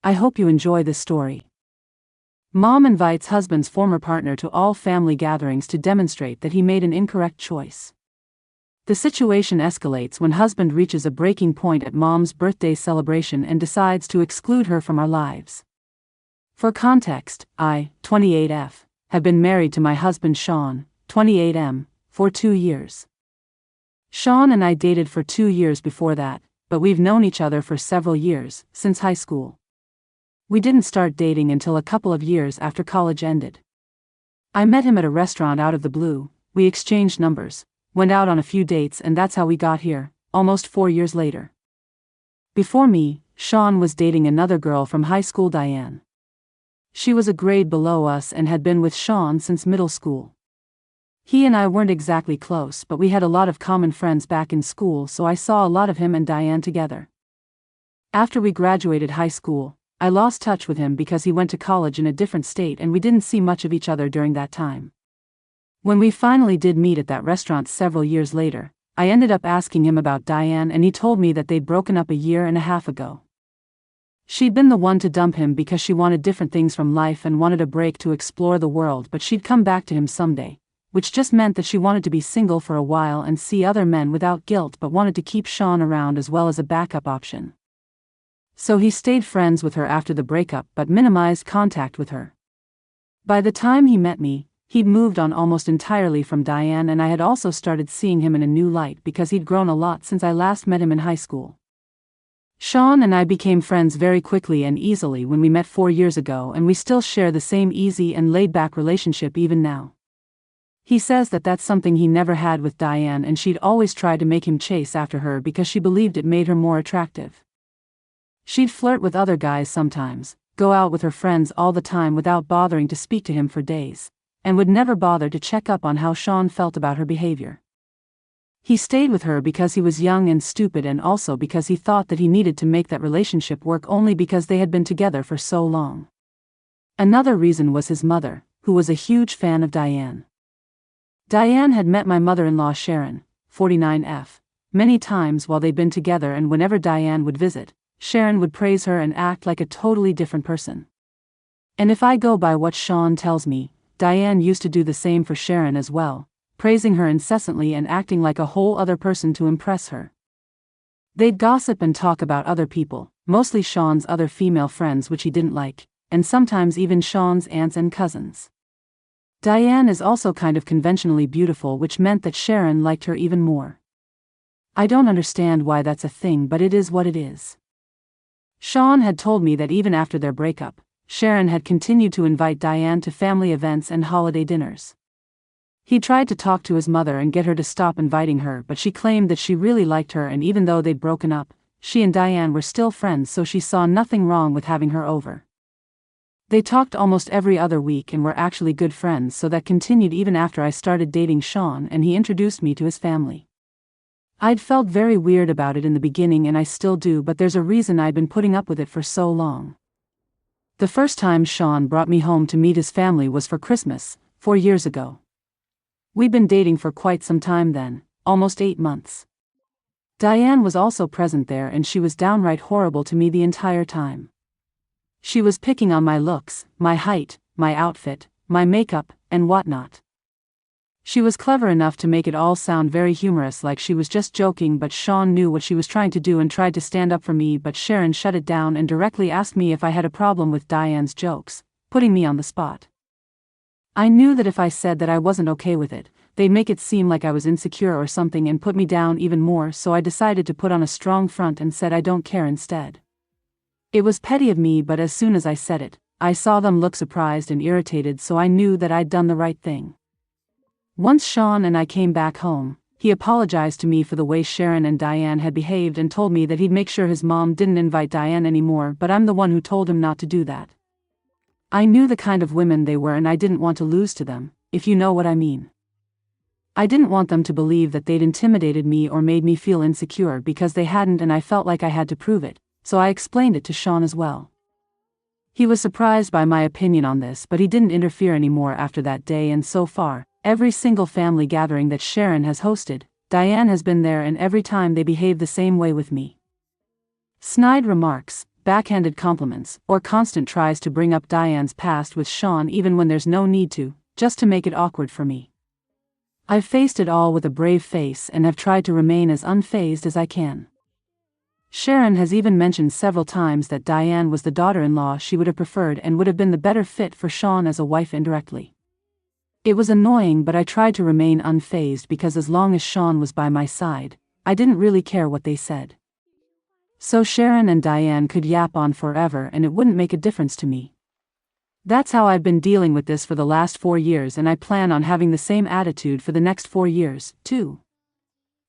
I hope you enjoy this story. Mom invites husband's former partner to all family gatherings to demonstrate that he made an incorrect choice. The situation escalates when husband reaches a breaking point at mom's birthday celebration and decides to exclude her from our lives. For context, I, 28F, have been married to my husband Sean, 28M, for 2 years. Sean and I dated for 2 years before that, but we've known each other for several years, since high school. We didn't start dating until a couple of years after college ended. I met him at a restaurant out of the blue, we exchanged numbers, went out on a few dates, and that's how we got here, almost 4 years later. Before me, Sean was dating another girl from high school, Diane. She was a grade below us and had been with Sean since middle school. He and I weren't exactly close, but we had a lot of common friends back in school, so I saw a lot of him and Diane together. After we graduated high school, I lost touch with him because he went to college in a different state and we didn't see much of each other during that time. When we finally did meet at that restaurant several years later, I ended up asking him about Diane and he told me that they'd broken up a year and a half ago. She'd been the one to dump him because she wanted different things from life and wanted a break to explore the world, but she'd come back to him someday, which just meant that she wanted to be single for a while and see other men without guilt, but wanted to keep Sean around as well as a backup option. So he stayed friends with her after the breakup but minimized contact with her. By the time he met me, he'd moved on almost entirely from Diane, and I had also started seeing him in a new light because he'd grown a lot since I last met him in high school. Sean and I became friends very quickly and easily when we met 4 years ago, and we still share the same easy and laid-back relationship even now. He says that that's something he never had with Diane, and she'd always tried to make him chase after her because she believed it made her more attractive. She'd flirt with other guys sometimes, go out with her friends all the time without bothering to speak to him for days, and would never bother to check up on how Sean felt about her behavior. He stayed with her because he was young and stupid, and also because he thought that he needed to make that relationship work only because they had been together for so long. Another reason was his mother, who was a huge fan of Diane. Diane had met my mother-in-law Sharon, 49F, many times while they'd been together, and whenever Diane would visit, Sharon would praise her and act like a totally different person. And if I go by what Sean tells me, Diane used to do the same for Sharon as well, praising her incessantly and acting like a whole other person to impress her. They'd gossip and talk about other people, mostly Sean's other female friends which he didn't like, and sometimes even Sean's aunts and cousins. Diane is also kind of conventionally beautiful, which meant that Sharon liked her even more. I don't understand why that's a thing, but it is what it is. Sean had told me that even after their breakup, Sharon had continued to invite Diane to family events and holiday dinners. He tried to talk to his mother and get her to stop inviting her, but she claimed that she really liked her, and even though they'd broken up, she and Diane were still friends, so she saw nothing wrong with having her over. They talked almost every other week and were actually good friends, so that continued even after I started dating Sean and he introduced me to his family. I'd felt very weird about it in the beginning, and I still do, but there's a reason I'd been putting up with it for so long. The first time Sean brought me home to meet his family was for Christmas, 4 years ago. We'd been dating for quite some time then, almost 8 months. Diane was also present there, and she was downright horrible to me the entire time. She was picking on my looks, my height, my outfit, my makeup, and whatnot. She was clever enough to make it all sound very humorous, like she was just joking, but Sean knew what she was trying to do and tried to stand up for me, but Sharon shut it down and directly asked me if I had a problem with Diane's jokes, putting me on the spot. I knew that if I said that I wasn't okay with it, they'd make it seem like I was insecure or something and put me down even more, so I decided to put on a strong front and said I don't care instead. It was petty of me, but as soon as I said it, I saw them look surprised and irritated, so I knew that I'd done the right thing. Once Sean and I came back home, he apologized to me for the way Sharon and Diane had behaved and told me that he'd make sure his mom didn't invite Diane anymore, but I'm the one who told him not to do that. I knew the kind of women they were and I didn't want to lose to them, if you know what I mean. I didn't want them to believe that they'd intimidated me or made me feel insecure, because they hadn't, and I felt like I had to prove it, so I explained it to Sean as well. He was surprised by my opinion on this, but he didn't interfere anymore after that day, and so far, every single family gathering that Sharon has hosted, Diane has been there, and every time they behave the same way with me. Snide remarks, backhanded compliments, or constant tries to bring up Diane's past with Sean even when there's no need to, just to make it awkward for me. I've faced it all with a brave face and have tried to remain as unfazed as I can. Sharon has even mentioned several times that Diane was the daughter-in-law she would have preferred and would have been the better fit for Sean as a wife indirectly. It was annoying, but I tried to remain unfazed because as long as Sean was by my side, I didn't really care what they said. So Sharon and Diane could yap on forever and it wouldn't make a difference to me. That's how I've been dealing with this for the last 4 years, and I plan on having the same attitude for the next 4 years, too.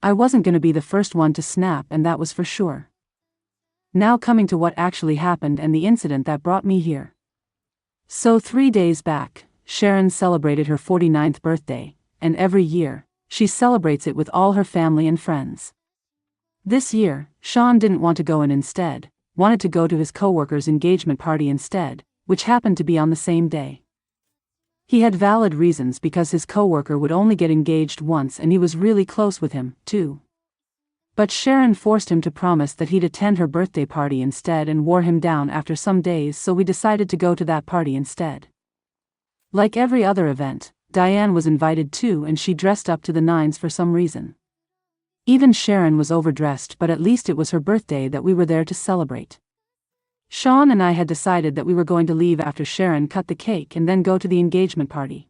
I wasn't going to be the first one to snap, and that was for sure. Now coming to what actually happened and the incident that brought me here. So 3 days back, Sharon celebrated her 49th birthday, and every year, she celebrates it with all her family and friends. This year, Sean didn't want to go and instead wanted to go to his coworker's engagement party instead, which happened to be on the same day. He had valid reasons because his coworker would only get engaged once and he was really close with him, too. But Sharon forced him to promise that he'd attend her birthday party instead and wore him down after some days, so we decided to go to that party instead. Like every other event, Diane was invited too, and she dressed up to the nines for some reason. Even Sharon was overdressed, but at least it was her birthday that we were there to celebrate. Sean and I had decided that we were going to leave after Sharon cut the cake and then go to the engagement party.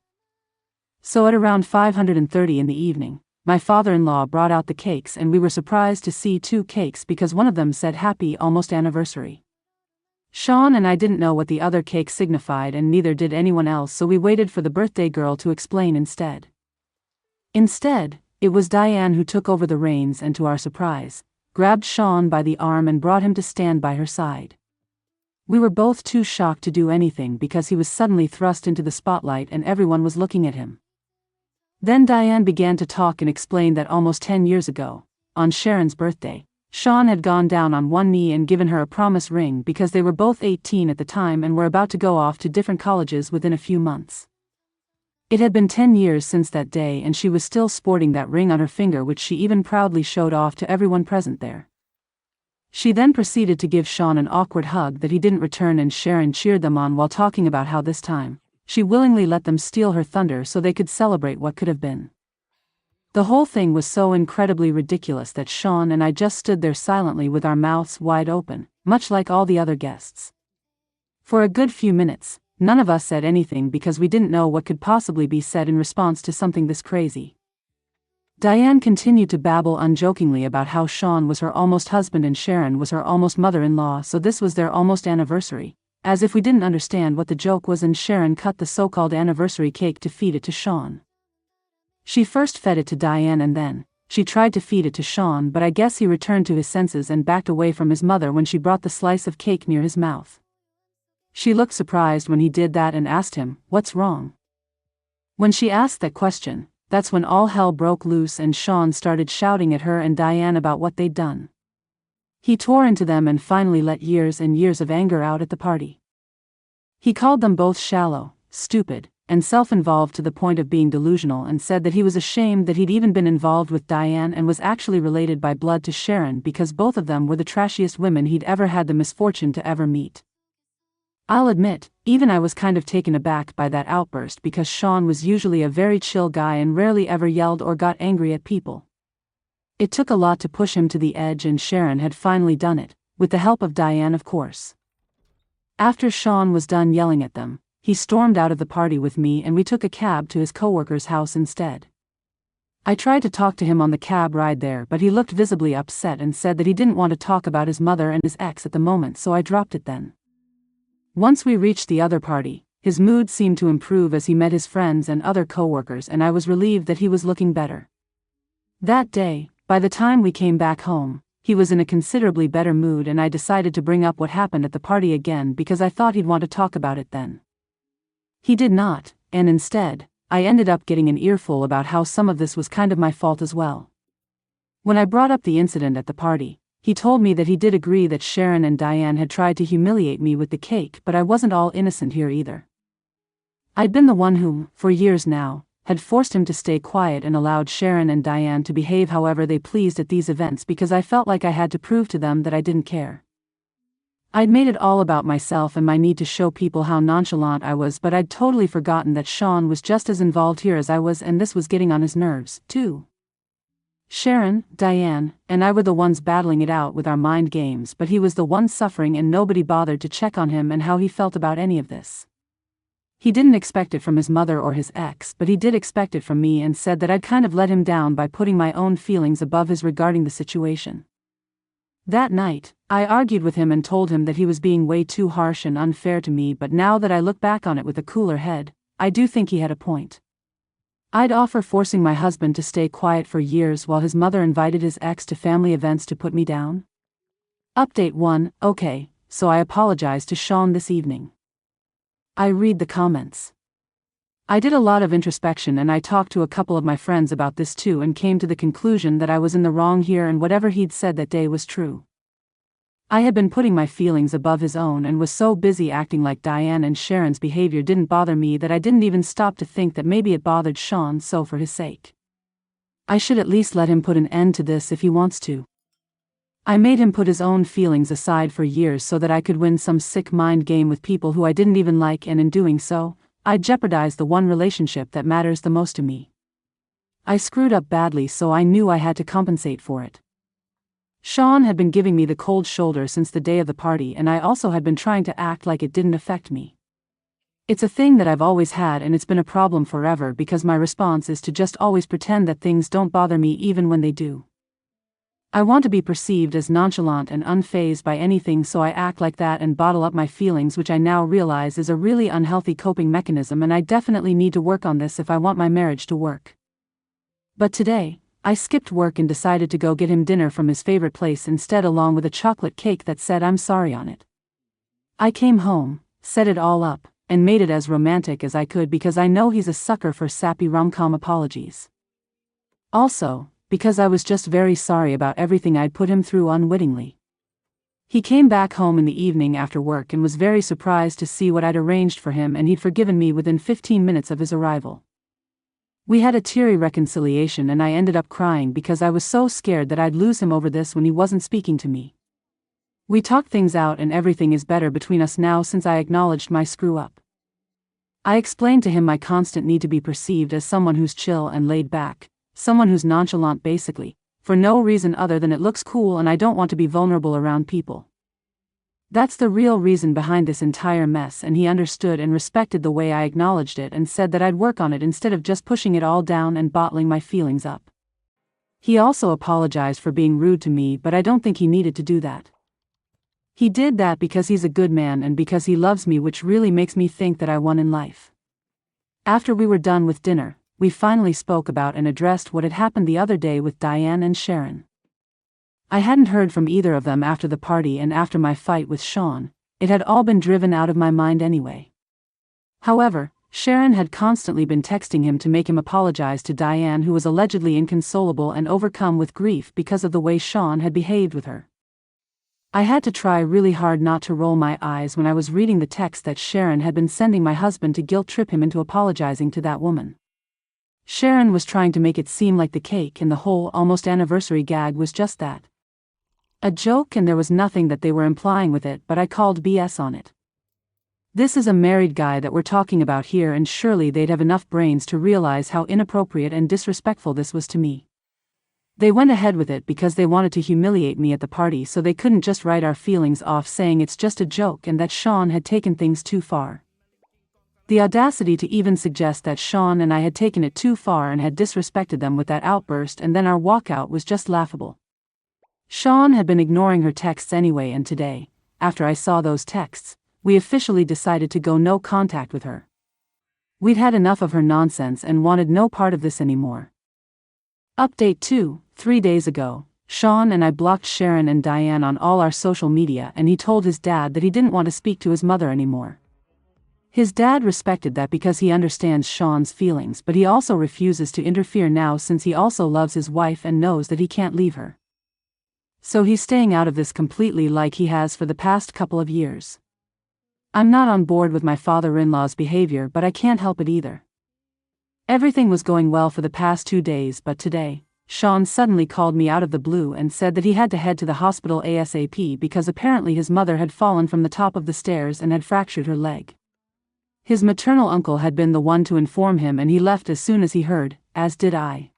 So at around 5:30 in the evening, my father-in-law brought out the cakes and we were surprised to see 2 cakes because one of them said Happy Almost Anniversary. Sean and I didn't know what the other cake signified and neither did anyone else, so we waited for the birthday girl to explain instead. Instead, it was Diane who took over the reins and, to our surprise, grabbed Sean by the arm and brought him to stand by her side. We were both too shocked to do anything because he was suddenly thrust into the spotlight and everyone was looking at him. Then Diane began to talk and explain that almost 10 years ago, on Sharon's birthday, Sean had gone down on one knee and given her a promise ring because they were both 18 at the time and were about to go off to different colleges within a few months. It had been 10 years since that day and she was still sporting that ring on her finger, which she even proudly showed off to everyone present there. She then proceeded to give Sean an awkward hug that he didn't return, and Sharon cheered them on while talking about how this time, she willingly let them steal her thunder so they could celebrate what could have been. The whole thing was so incredibly ridiculous that Sean and I just stood there silently with our mouths wide open, much like all the other guests. For a good few minutes, none of us said anything because we didn't know what could possibly be said in response to something this crazy. Diane continued to babble unjokingly about how Sean was her almost husband and Sharon was her almost mother-in-law, so this was their almost anniversary, as if we didn't understand what the joke was, and Sharon cut the so-called anniversary cake to feed it to Sean. She first fed it to Diane and then she tried to feed it to Sean, but I guess he returned to his senses and backed away from his mother when she brought the slice of cake near his mouth. She looked surprised when he did that and asked him, "What's wrong?" When she asked that question, that's when all hell broke loose and Sean started shouting at her and Diane about what they'd done. He tore into them and finally let years and years of anger out at the party. He called them both shallow, stupid, and self-involved to the point of being delusional, and said that he was ashamed that he'd even been involved with Diane and was actually related by blood to Sharon because both of them were the trashiest women he'd ever had the misfortune to ever meet. I'll admit, even I was kind of taken aback by that outburst because Sean was usually a very chill guy and rarely ever yelled or got angry at people. It took a lot to push him to the edge, and Sharon had finally done it, with the help of Diane, of course. After Sean was done yelling at them, he stormed out of the party with me and we took a cab to his coworker's house instead. I tried to talk to him on the cab ride there, but he looked visibly upset and said that he didn't want to talk about his mother and his ex at the moment, so I dropped it then. Once we reached the other party, his mood seemed to improve as he met his friends and other coworkers, and I was relieved that he was looking better. That day, by the time we came back home, he was in a considerably better mood, and I decided to bring up what happened at the party again because I thought he'd want to talk about it then. He did not, and instead, I ended up getting an earful about how some of this was kind of my fault as well. When I brought up the incident at the party, he told me that he did agree that Sharon and Diane had tried to humiliate me with the cake, but I wasn't all innocent here either. I'd been the one who, for years now, had forced him to stay quiet and allowed Sharon and Diane to behave however they pleased at these events because I felt like I had to prove to them that I didn't care. I'd made it all about myself and my need to show people how nonchalant I was, but I'd totally forgotten that Sean was just as involved here as I was, and this was getting on his nerves, too. Sharon, Diane, and I were the ones battling it out with our mind games, but he was the one suffering and nobody bothered to check on him and how he felt about any of this. He didn't expect it from his mother or his ex, but he did expect it from me and said that I'd kind of let him down by putting my own feelings above his regarding the situation. That night, I argued with him and told him that he was being way too harsh and unfair to me, but now that I look back on it with a cooler head, I do think he had a point. I'd offer forcing my husband to stay quiet for years while his mother invited his ex to family events to put me down. Update 1, okay, so I apologized to Sean this evening. I read the comments. I did a lot of introspection and I talked to a couple of my friends about this too and came to the conclusion that I was in the wrong here and whatever he'd said that day was true. I had been putting my feelings above his own and was so busy acting like Diane and Sharon's behavior didn't bother me that I didn't even stop to think that maybe it bothered Sean, so for his sake, I should at least let him put an end to this if he wants to. I made him put his own feelings aside for years so that I could win some sick mind game with people who I didn't even like, and in doing so, I jeopardized the one relationship that matters the most to me. I screwed up badly, so I knew I had to compensate for it. Sean had been giving me the cold shoulder since the day of the party, and I also had been trying to act like it didn't affect me. It's a thing that I've always had, and it's been a problem forever because my response is to just always pretend that things don't bother me even when they do. I want to be perceived as nonchalant and unfazed by anything, so I act like that and bottle up my feelings, which I now realize is a really unhealthy coping mechanism, and I definitely need to work on this if I want my marriage to work. But today, I skipped work and decided to go get him dinner from his favorite place instead, along with a chocolate cake that said "I'm sorry" on it. I came home, set it all up, and made it as romantic as I could because I know he's a sucker for sappy rom-com apologies. Also, because I was just very sorry about everything I'd put him through unwittingly. He came back home in the evening after work and was very surprised to see what I'd arranged for him, and he'd forgiven me within 15 minutes of his arrival. We had a teary reconciliation and I ended up crying because I was so scared that I'd lose him over this when he wasn't speaking to me. We talked things out and everything is better between us now since I acknowledged my screw-up. I explained to him my constant need to be perceived as someone who's chill and laid back, someone who's nonchalant basically, for no reason other than it looks cool and I don't want to be vulnerable around people. That's the real reason behind this entire mess, and he understood and respected the way I acknowledged it and said that I'd work on it instead of just pushing it all down and bottling my feelings up. He also apologized for being rude to me, but I don't think he needed to do that. He did that because he's a good man and because he loves me, which really makes me think that I won in life. After we were done with dinner, we finally spoke about and addressed what had happened the other day with Diane and Sharon. I hadn't heard from either of them after the party and after my fight with Sean. It had all been driven out of my mind anyway. However, Sharon had constantly been texting him to make him apologize to Diane, who was allegedly inconsolable and overcome with grief because of the way Sean had behaved with her. I had to try really hard not to roll my eyes when I was reading the text that Sharon had been sending my husband to guilt-trip him into apologizing to that woman. Sharon was trying to make it seem like the cake and the whole almost anniversary gag was just that. A joke, and there was nothing that they were implying with it, but I called BS on it. This is a married guy that we're talking about here, and surely they'd have enough brains to realize how inappropriate and disrespectful this was to me. They went ahead with it because they wanted to humiliate me at the party, so they couldn't just write our feelings off saying it's just a joke and that Sean had taken things too far. The audacity to even suggest that Sean and I had taken it too far and had disrespected them with that outburst, and then our walkout was just laughable. Sean had been ignoring her texts anyway, and today, after I saw those texts, we officially decided to go no contact with her. We'd had enough of her nonsense and wanted no part of this anymore. Update 2, 3 days ago, Sean and I blocked Sharon and Diane on all our social media, and he told his dad that he didn't want to speak to his mother anymore. His dad respected that because he understands Sean's feelings, but he also refuses to interfere now since he also loves his wife and knows that he can't leave her. So he's staying out of this completely, like he has for the past couple of years. I'm not on board with my father-in-law's behavior, but I can't help it either. Everything was going well for the past 2 days, but today, Sean suddenly called me out of the blue and said that he had to head to the hospital ASAP because apparently his mother had fallen from the top of the stairs and had fractured her leg. His maternal uncle had been the one to inform him and he left as soon as he heard, as did I.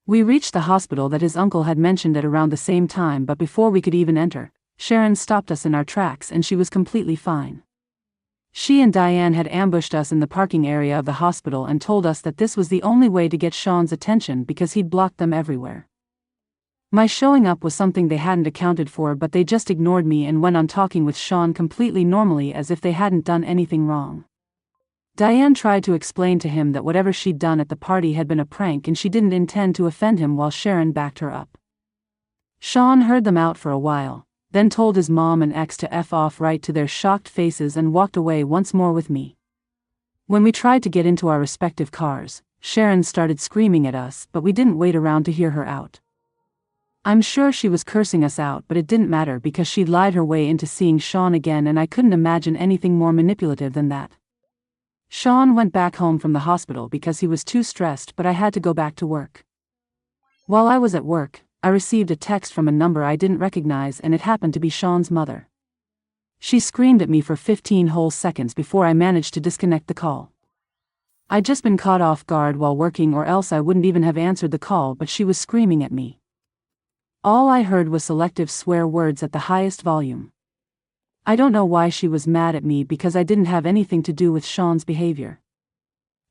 We reached the hospital that his uncle had mentioned at around the same time, but before we could even enter, Sharon stopped us in our tracks and she was completely fine. She and Diane had ambushed us in the parking area of the hospital and told us that this was the only way to get Sean's attention because he'd blocked them everywhere. My showing up was something they hadn't accounted for, but they just ignored me and went on talking with Sean completely normally as if they hadn't done anything wrong. Diane tried to explain to him that whatever she'd done at the party had been a prank and she didn't intend to offend him while Sharon backed her up. Sean heard them out for a while, then told his mom and ex to F off right to their shocked faces and walked away once more with me. When we tried to get into our respective cars, Sharon started screaming at us, but we didn't wait around to hear her out. I'm sure she was cursing us out, but it didn't matter because she'd lied her way into seeing Sean again and I couldn't imagine anything more manipulative than that. Sean went back home from the hospital because he was too stressed, but I had to go back to work. While I was at work, I received a text from a number I didn't recognize and it happened to be Sean's mother. She screamed at me for 15 whole seconds before I managed to disconnect the call. I'd just been caught off guard while working or else I wouldn't even have answered the call, but she was screaming at me. All I heard was selective swear words at the highest volume. I don't know why she was mad at me because I didn't have anything to do with Sean's behavior.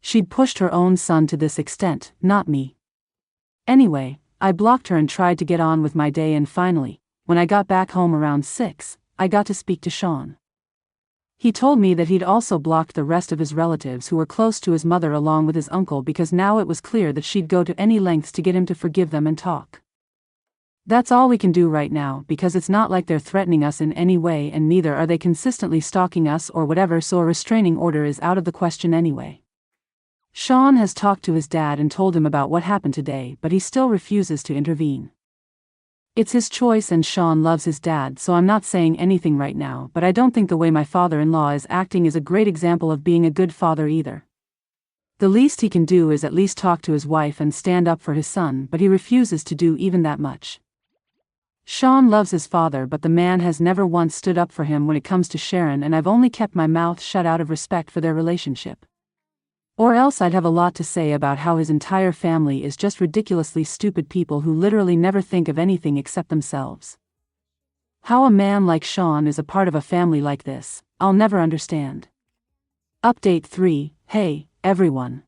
She'd pushed her own son to this extent, not me. Anyway, I blocked her and tried to get on with my day, and finally, when I got back home around 6, I got to speak to Sean. He told me that he'd also blocked the rest of his relatives who were close to his mother along with his uncle because now it was clear that she'd go to any lengths to get him to forgive them and talk. That's all we can do right now because it's not like they're threatening us in any way and neither are they consistently stalking us or whatever, so a restraining order is out of the question anyway. Sean has talked to his dad and told him about what happened today, but he still refuses to intervene. It's his choice and Sean loves his dad, so I'm not saying anything right now, but I don't think the way my father-in-law is acting is a great example of being a good father either. The least he can do is at least talk to his wife and stand up for his son, but he refuses to do even that much. Sean loves his father, but the man has never once stood up for him when it comes to Sharon, and I've only kept my mouth shut out of respect for their relationship. Or else I'd have a lot to say about how his entire family is just ridiculously stupid people who literally never think of anything except themselves. How a man like Sean is a part of a family like this, I'll never understand. Update 3, hey, everyone.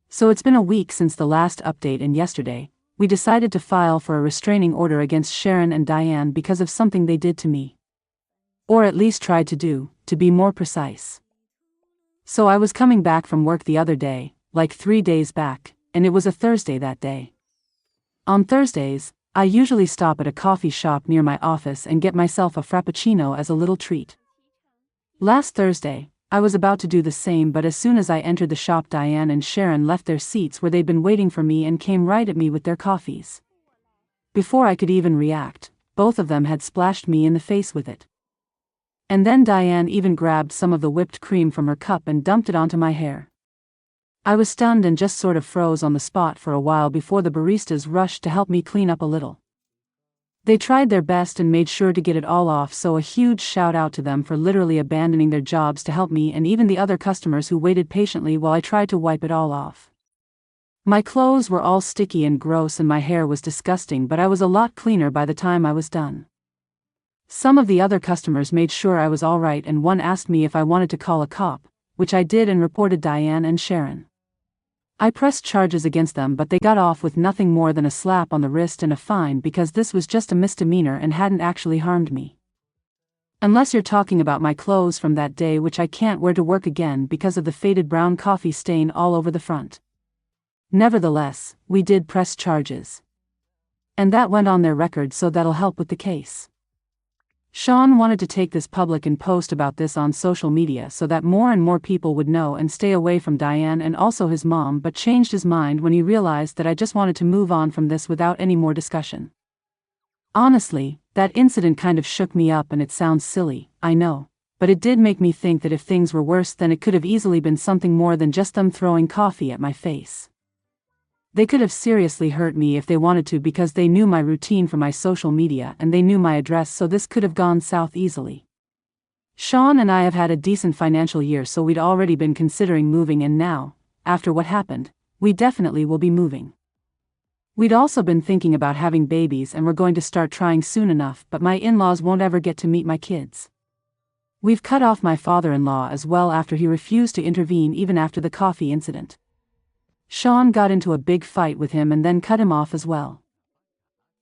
So it's been a week since the last update and yesterday, we decided to file for a restraining order against Sharon and Diane because of something they did to me. Or at least tried to do, to be more precise. So I was coming back from work the other day, like 3 days back, and it was a Thursday that day. On Thursdays, I usually stop at a coffee shop near my office and get myself a frappuccino as a little treat. Last Thursday, I was about to do the same, but as soon as I entered the shop, Diane and Sharon left their seats where they'd been waiting for me and came right at me with their coffees. Before I could even react, both of them had splashed me in the face with it. And then Diane even grabbed some of the whipped cream from her cup and dumped it onto my hair. I was stunned and just sort of froze on the spot for a while before the baristas rushed to help me clean up a little. They tried their best and made sure to get it all off, so a huge shout out to them for literally abandoning their jobs to help me and even the other customers who waited patiently while I tried to wipe it all off. My clothes were all sticky and gross and my hair was disgusting, but I was a lot cleaner by the time I was done. Some of the other customers made sure I was all right and one asked me if I wanted to call a cop, which I did and reported Diane and Sharon. I pressed charges against them, but they got off with nothing more than a slap on the wrist and a fine because this was just a misdemeanor and hadn't actually harmed me. Unless you're talking about my clothes from that day, which I can't wear to work again because of the faded brown coffee stain all over the front. Nevertheless, we did press charges. And that went on their record, so that'll help with the case. Sean wanted to take this public and post about this on social media so that more and more people would know and stay away from Diane and also his mom, but changed his mind when he realized that I just wanted to move on from this without any more discussion. Honestly, that incident kind of shook me up, and it sounds silly, I know, but it did make me think that if things were worse then it could have easily been something more than just them throwing coffee at my face. They could have seriously hurt me if they wanted to because they knew my routine for my social media and they knew my address, so this could have gone south easily. Sean and I have had a decent financial year, so we'd already been considering moving, and now, after what happened, we definitely will be moving. We'd also been thinking about having babies and we're going to start trying soon enough, but my in-laws won't ever get to meet my kids. We've cut off my father-in-law as well after he refused to intervene even after the coffee incident. Sean got into a big fight with him and then cut him off as well.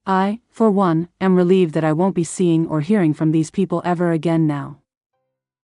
I, for one, am relieved that I won't be seeing or hearing from these people ever again now.